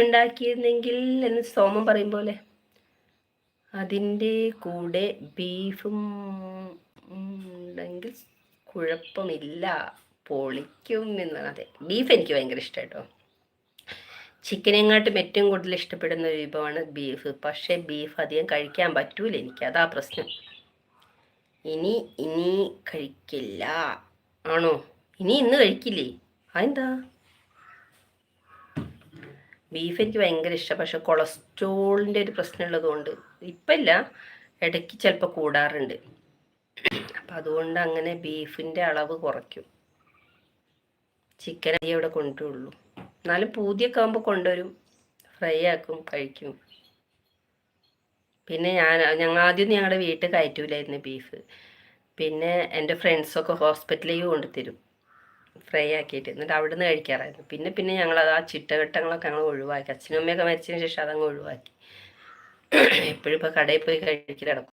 ഉണ്ടാക്കിയിരുന്നെങ്കിൽ എന്ന് സോമൻ പറയും പോലെ അതിൻ്റെ കൂടെ ബീഫും ഉണ്ടെങ്കിൽ കുഴപ്പമില്ല, പൊളിക്കും എന്നാണ്. അതെ, ബീഫ് എനിക്ക് ഭയങ്കര ഇഷ്ടം കേട്ടോ. ചിക്കനെങ്ങാട്ടും ഏറ്റവും കൂടുതൽ ഇഷ്ടപ്പെടുന്ന ഒരു വിഭവമാണ് ബീഫ്. പക്ഷേ ബീഫ് അധികം കഴിക്കാൻ പറ്റൂല എനിക്ക്, അതാ പ്രശ്നം. ഇനി കഴിക്കില്ല. ആണോ? ഇന്ന് കഴിക്കില്ലേ? അതെന്താ? ബീഫ് എനിക്ക് ഭയങ്കര ഇഷ്ടം. പക്ഷെ കൊളസ്ട്രോളിൻ്റെ ഒരു പ്രശ്നമുള്ളത് കൊണ്ട് ഇപ്പം ഇല്ല, ഇടയ്ക്ക് ചിലപ്പോൾ കൂടാറുണ്ട്. അപ്പം അതുകൊണ്ട് അങ്ങനെ ബീഫിൻ്റെ അളവ് കുറയ്ക്കും. ചിക്കൻ അധികം ഇവിടെ കൊണ്ടുവരുള്ളൂ. എന്നാലും പൂതിയൊക്കെ ആകുമ്പോൾ കൊണ്ടുവരും, ഫ്രൈ ആക്കും, കഴിക്കും. പിന്നെ ഞങ്ങൾ ആദ്യം ഞങ്ങളുടെ വീട്ടിൽ കയറ്റൂലായിരുന്നു ബീഫ്. പിന്നെ എൻ്റെ ഫ്രണ്ട്സൊക്കെ ഹോസ്പിറ്റലിലേക്ക് കൊണ്ടുതരും ഫ്രൈ ആക്കിയിട്ട്. എന്നിട്ട് അവിടെ നിന്ന് കഴിക്കാറായിരുന്നു. പിന്നെ ഞങ്ങളത് ആ ചിട്ടഘട്ടങ്ങളൊക്കെ ഞങ്ങൾ ഒഴിവാക്കി. അച്ഛനും അമ്മയൊക്കെ മരിച്ചതിന് ശേഷം അതങ്ങ് ഒഴിവാക്കി. എപ്പോഴും ഇപ്പോൾ കടയിൽ പോയി കഴിക്കൽ നടക്കും.